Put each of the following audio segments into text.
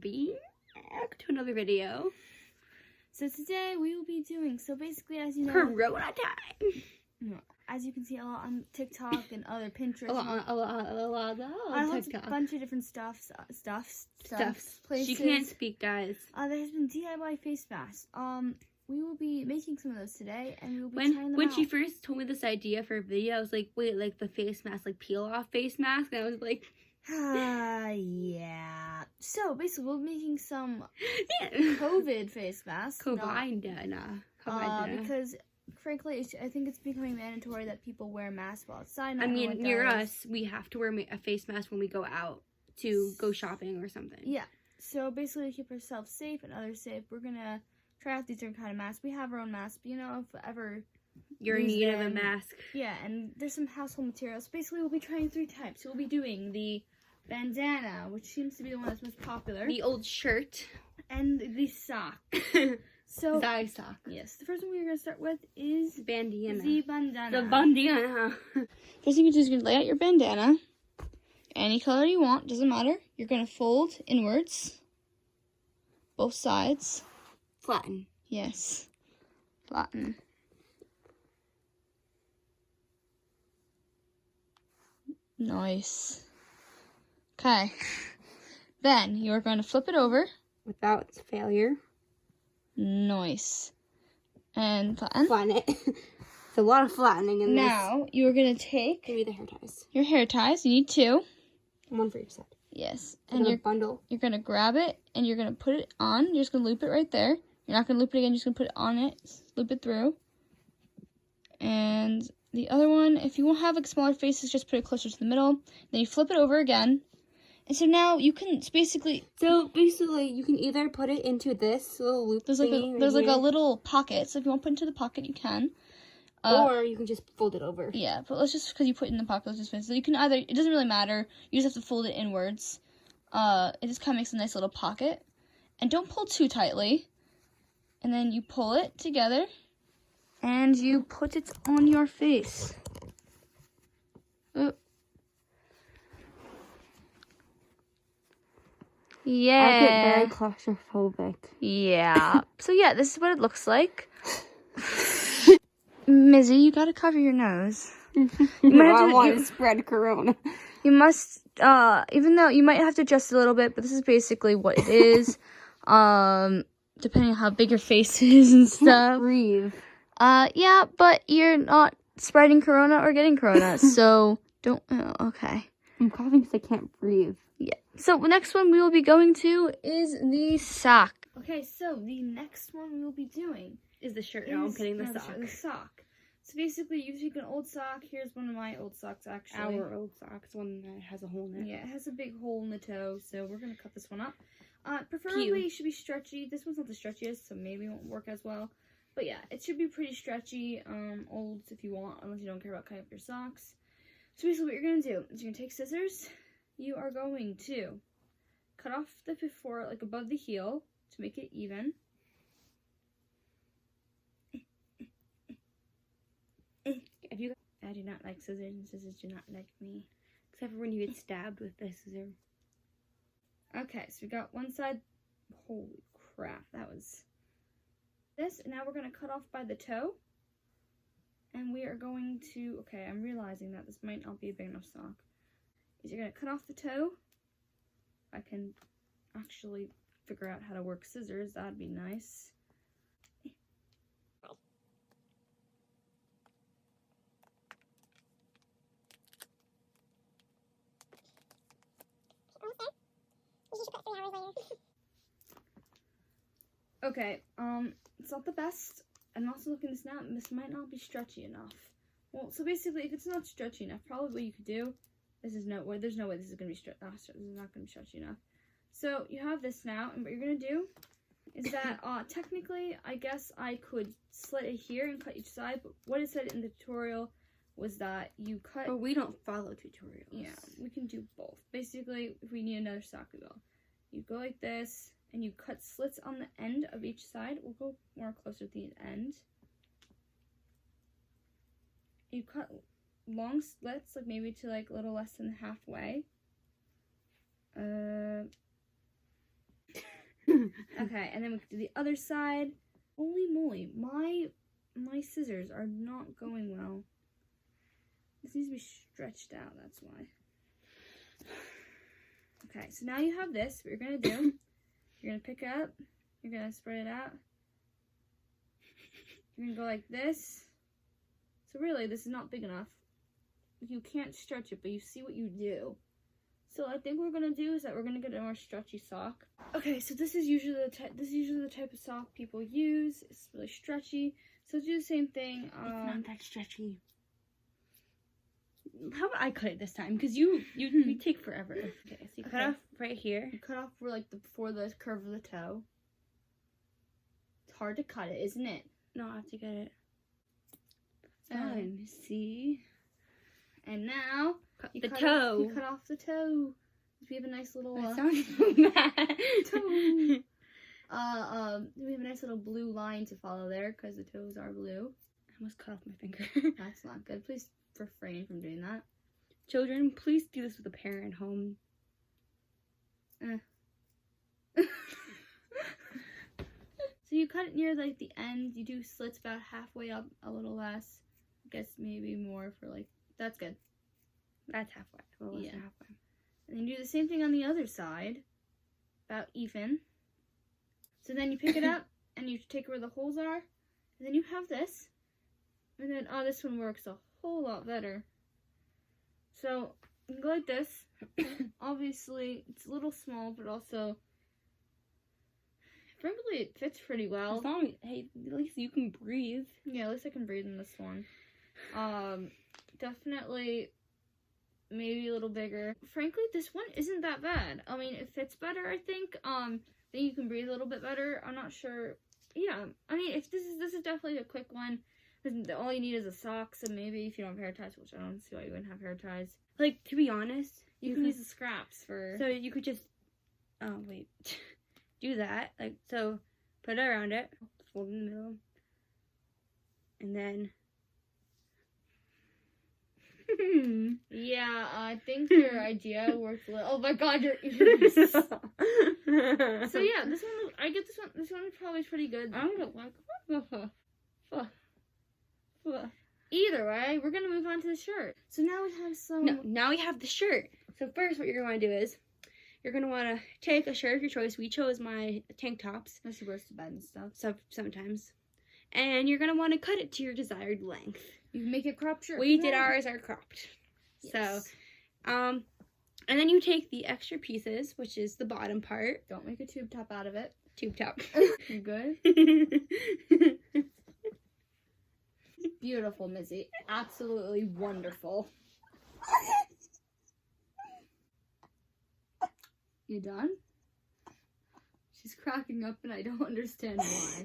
back to another video. So today we will be doing, basically, as you know, Corona time. As you can see a lot on TikTok and other Pinterest. A lot on TikTok. A bunch of different stuffs, places. She can't speak, guys. There's been DIY face masks. We will be making some of those today, and we will be trying them out. When she first told me this idea for a video, I was like, wait, like the face mask, like peel off face mask, and I was like, yeah. So basically, we're making some COVID face masks. Because frankly, I think it's becoming mandatory that people wear masks while outside. I mean, near us, we have to wear a face mask when we go out to go shopping or something. Yeah. So basically, to keep ourselves safe and others safe, we're gonna try out these different kind of masks. We have our own masks, but if ever you're in need of a mask. Yeah, and there's some household materials. Basically, we'll be trying 3 types. We'll be doing the bandana, which seems to be the one that's most popular. The old shirt. And the sock. Thigh sock. Yes, the first one we're going to start with is bandana. The bandana. The bandana. First thing you do is you're going to lay out your bandana. Any color you want, doesn't matter. You're going to fold inwards. Both sides. Flatten. Yes. Flatten. Nice. Okay. Then you are going to flip it over. Without failure. Nice. And flatten. Flatten it. It's a lot of flattening in this. Now, you are going to take... Give me the hair ties. Your hair ties. You need 2. One for each side. Yes. And you're bundle. You're going to grab it, and you're going to put it on. You're just going to loop it right there. You're not going to loop it again. You're just going to put it on it. Loop it through. And the other one, if you won't have smaller faces, just put it closer to the middle. Then you flip it over again. And so now you can basically you can either put it into this little loop. There's like a little pocket. So if you want to put it into the pocket, you can. Or you can just fold it over. Yeah, but let's just, because you put it in the pocket, let's just finish. So you can either, it doesn't really matter. You just have to fold it inwards. It just kind of makes a nice little pocket. And don't pull too tightly. And then you pull it together. And you put it on your face. Yeah. I get very claustrophobic. Yeah. So yeah, this is what it looks like. Mizzy, you gotta cover your nose. I want to spread corona. You must, even though you might have to adjust it a little bit, but this is basically what it is. Depending on how big your face is and stuff. Breathe. Yeah, but you're not spreading corona or getting corona, so don't, okay. I'm coughing because I can't breathe. Yeah. So the next one we will be going to is the sock. Okay, so the next one we will be doing is the shirt. No, I'm kidding. The sock. The sock. So basically, you take an old sock. Here's one of my old socks, actually. Our old socks, one that has a hole in it. Yeah, it has a big hole in the toe, so we're gonna cut this one up. Preferably, it should be stretchy. This one's not the stretchiest, so maybe it won't work as well. But yeah, it should be pretty stretchy. Old if you want, unless you don't care about cutting up your socks. So basically, what you're gonna do is you're gonna take scissors. You are going to cut off the before, like above the heel, to make it even. I do not like scissors, and scissors do not like me. Except for when you get stabbed with the scissor. Okay, so we got one side. Holy crap, that was this. And now we're going to cut off by the toe. And we are going to, okay, I'm realizing that this might not be a big enough sock. Is you're going to cut off the toe. I can actually figure out how to work scissors. That'd be nice. Okay, it's not the best. I'm also looking at this now, and this might not be stretchy enough. Well, so basically, if it's not stretchy enough, probably what you could do, there's no way this is going to be this is not going to be stretchy enough. So, you have this now, and what you're going to do is that, technically, I guess I could slit it here and cut each side, but what it said in the tutorial was that you cut... But we don't follow tutorials. Yeah, we can do both. Basically, if we need another sock, we will. You go like this, and you cut slits on the end of each side. We'll go more closer to the end. You cut long slits, like maybe to like a little less than halfway. Okay, and then we can do the other side. Holy moly, my scissors are not going well. This needs to be stretched out, that's why. Okay, so now you have this. What you're gonna do, you're gonna pick up, you're gonna spread it out. You're gonna go like this. So really, this is not big enough. You can't stretch it, but you see what you do. So I think what we're gonna do is that we're gonna get a more stretchy sock. Okay, so this is usually the type of sock people use. It's really stretchy. So do the same thing. It's not that stretchy. How about I cut it this time? Because you take forever. Okay, so you cut off right here. You cut off for like before the curve of the toe. It's hard to cut it, isn't it? No, I have to get it. Fine. See? And now cut the toe. You cut off the toe. We have a nice little That sounds so bad. toe. We have a nice little blue line to follow there because the toes are blue. I almost cut off my finger. That's not good. Please refrain from doing that. Children, please do this with a parent home. So you cut it near like the end. You do slits about halfway up, a little less. I guess maybe more for like, that's good. That's halfway. Well, less than halfway. And then you do the same thing on the other side. About even. So then you pick it up and you take where the holes are. And then you have this. And then, oh, this one works a whole lot better. So you can go like this. Obviously, it's a little small, but also, frankly, it fits pretty well. As long as, hey, at least you can breathe. Yeah, at least I can breathe in this one. Definitely, maybe a little bigger. Frankly, this one isn't that bad. I mean, it fits better, I think. Then you can breathe a little bit better. I'm not sure. Yeah, I mean, if this is definitely a quick one. All you need is a sock, so maybe if you don't have hair ties, which I don't see why you wouldn't have hair ties. Like, to be honest, you can use the scraps for... So you could just, do that. Like, so, put it around it, fold in the middle, and then... Yeah, I think your idea worked a little... Oh my god, your ears! So yeah, this one, I get this one probably pretty good. I don't like... Either way, we're gonna move on to the shirt. So now we have some... No, now we have the shirt. So first what you're gonna want to do is, you're gonna want to take a shirt of your choice. We chose my tank tops. No, she wears to bed and stuff. Sometimes. And you're gonna want to cut it to your desired length. You can make it cropped shirt. We did ours are cropped. Yes. So, and then you take the extra pieces, which is the bottom part. Don't make a tube top out of it. Tube top. You good? Beautiful, Mizzy. Absolutely wonderful. You done? She's cracking up and I don't understand why.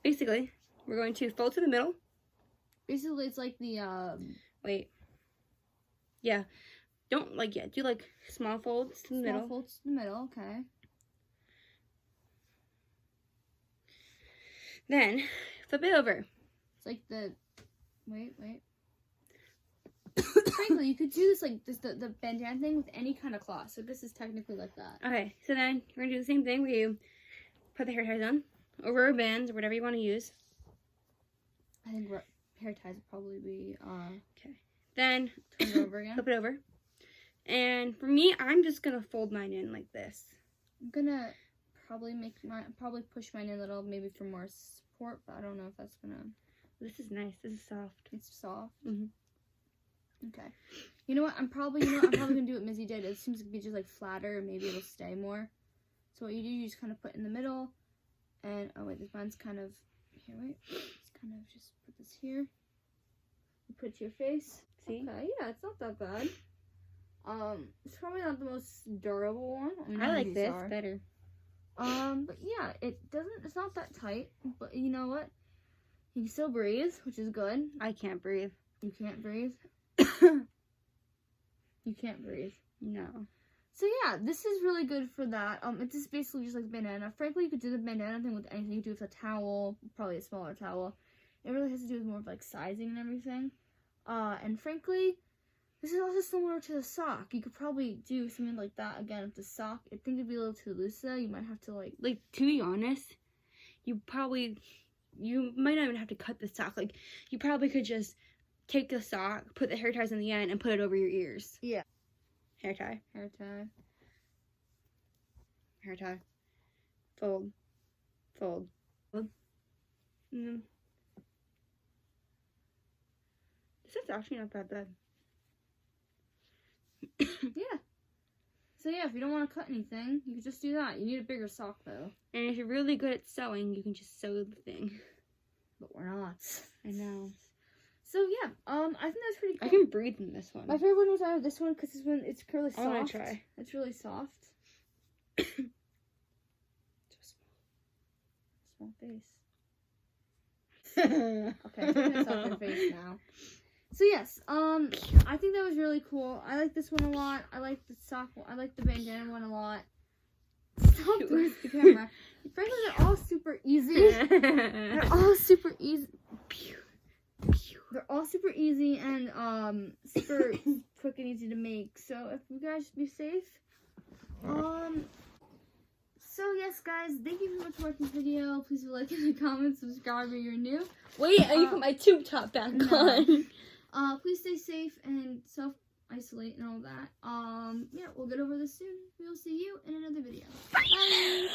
Basically, we're going to fold to the middle. Basically, it's like the, Wait. Yeah. Don't, do, small folds to the middle. Small folds to the middle, okay. Then, flip it over. It's like the, wait. Frankly, you could do this, the bandana thing with any kind of cloth. So this is technically like that. Okay, so then we're going to do the same thing where you put the hair ties on over our bands or whatever you want to use. I think hair ties would probably be, okay. Then, turn it over again. Flip it over. And for me, I'm just going to fold mine in like this. I'm going to probably push mine in a little, maybe for more support, but I don't know if that's going to... This is nice. This is soft. It's soft? Mm-hmm. Okay. You know what? I'm probably going to do what Mizzy did. It seems to be just, flatter, and maybe it'll stay more. So what you do, you just kind of put in the middle, and, oh wait, this mine's kind of... Here, wait. Let's kind of just put this here. You put it to your face. See? Okay, yeah, it's not that bad. It's probably not the most durable one. I like this better. But yeah, it's not that tight, but you know what? You can still breathe, which is good. I can't breathe. You can't breathe? You can't breathe. No. So yeah, this is really good for that. It's just basically just like bandana. Frankly, you could do the bandana thing with anything. You could do it with a towel, probably a smaller towel. It really has to do with more of sizing and everything. And frankly, This is also similar to the sock. You could probably do something like that again with the sock. I think it'd be a little too loose though. You might have to like to be honest, you might not even have to cut the sock. Like, you probably could just take the sock, put the hair ties in the end, and put it over your ears. Yeah. Hair tie. Hair tie. Hair tie. Fold. Fold. Fold. Mm. This is actually not that bad. Yeah. So yeah, if you don't want to cut anything, you can just do that. You need a bigger sock though. And if you're really good at sewing, you can just sew the thing. But we're not. I know. So yeah, I think that's pretty cool. I can breathe in this one. My favorite one was out of this one because this one, it's really soft. I want to try. It's really soft. Small face. Okay, taking this off your face now. So yes, I think that was really cool. I like this one a lot. I like the sock one. I like the bandana one a lot. Stop with the camera. Frankly, they're all super easy. They're all super easy. They're all super easy and super quick and easy to make. So if you guys be safe. So yes, guys, thank you so much for watching the video. Please like in the comments, subscribe if you're new. Wait, I put my tube top back on. Please stay safe and self-isolate and all that. Yeah, we'll get over this soon. We'll see you in another video. Bye!